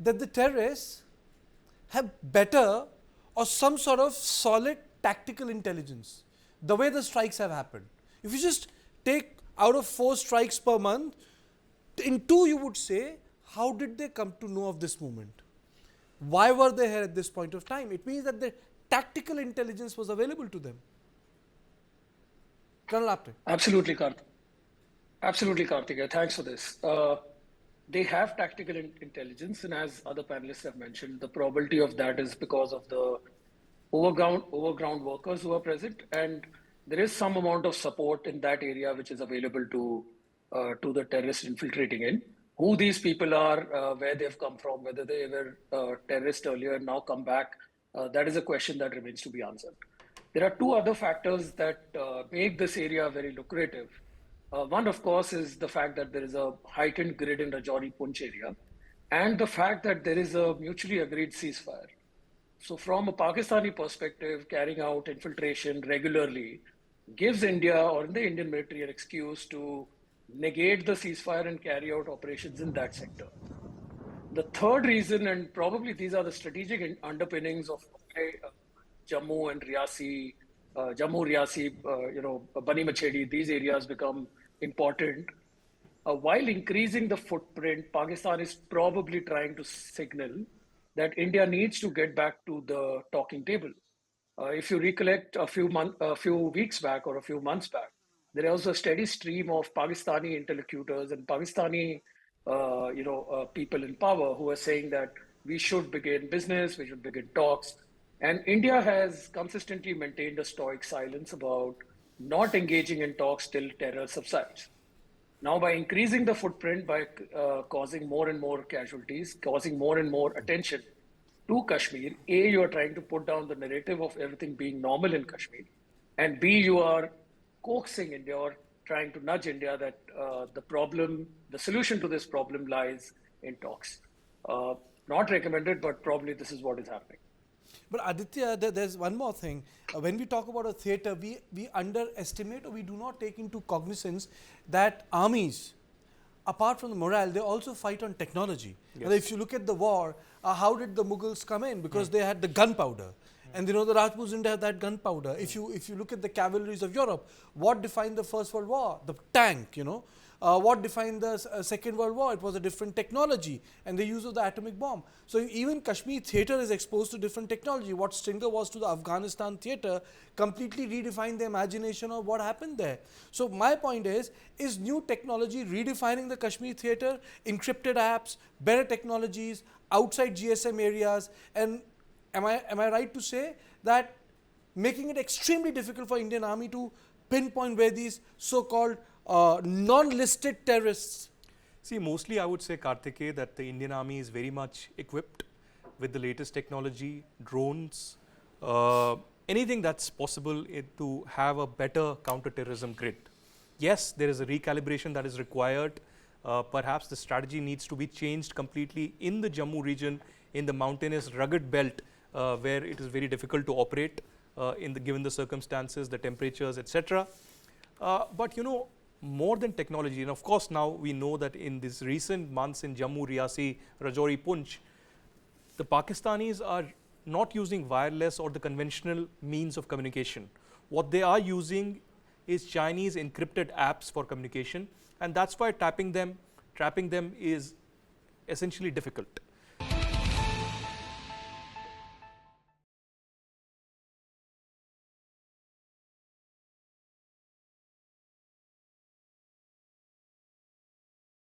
that the terrorists have better or some sort of solid tactical intelligence, the way the strikes have happened. If you just take out of 4 strikes per month, in 2 you would say, how did they come to know of this movement? Why were they here at this point of time? It means that the tactical intelligence was available to them. Colonel Apte. Absolutely, Karthik. Absolutely, Karthik. Thanks for this. They have tactical intelligence, and as other panelists have mentioned, the probability of that is because of the overground workers who are present, and there is some amount of support in that area which is available to the terrorists infiltrating in. Who these people are, where they've come from, whether they were terrorists earlier and now come back, that is a question that remains to be answered. There are 2 other factors that make this area very lucrative. One, of course, is the fact that there is a heightened grid in Rajouri Punch area, and the fact that there is a mutually agreed ceasefire. So, from a Pakistani perspective, carrying out infiltration regularly gives India or the Indian military an excuse to negate the ceasefire and carry out operations in that sector. The third reason, and probably these are the strategic underpinnings of why Jammu and Reasi, Jammu, Reasi, Bani Machedi, these areas become important. While increasing the footprint, Pakistan is probably trying to signal that India needs to get back to the talking table. If you recollect a few weeks back or a few months back, there was a steady stream of Pakistani interlocutors and Pakistani, people in power who are saying that we should begin business, we should begin talks. And India has consistently maintained a stoic silence about not engaging in talks till terror subsides. Now, by increasing the footprint, by causing more and more casualties, causing more and more attention to Kashmir, A, you are trying to put down the narrative of everything being normal in Kashmir, and B, you are coaxing India or trying to nudge India that the solution to this problem lies in talks. Not recommended, but probably this is what is happening. But Aditya, there's one more thing. When we talk about a theatre, we underestimate or we do not take into cognizance that armies, apart from the morale, they also fight on technology. Yes. And if you look at the war, how did the Mughals come in? Because they had the gunpowder. And the Rajputs didn't have that gunpowder. If you look at the cavalries of Europe, what defined the First World War? The tank, what defined the Second World War? It was a different technology and the use of the atomic bomb. So even Kashmir theatre is exposed to different technology. What Stringer was to the Afghanistan theatre completely redefined the imagination of what happened there. So my point is new technology redefining the Kashmir theatre, encrypted apps, better technologies, outside GSM areas, and am I right to say that making it extremely difficult for Indian Army to pinpoint where these so-called non-listed terrorists? See, mostly I would say, Karthikeya, that the Indian Army is very much equipped with the latest technology, drones, anything that's possible to have a better counter-terrorism grid. Yes, there is a recalibration that is required. Perhaps the strategy needs to be changed completely in the Jammu region, in the mountainous rugged belt, where it is very difficult to operate given the circumstances, the temperatures, etc. But more than technology, and of course now we know that in these recent months in Jammu, Reasi, Rajouri, Punch, the Pakistanis are not using wireless or the conventional means of communication. What they are using is Chinese encrypted apps for communication, and that's why trapping them is essentially difficult.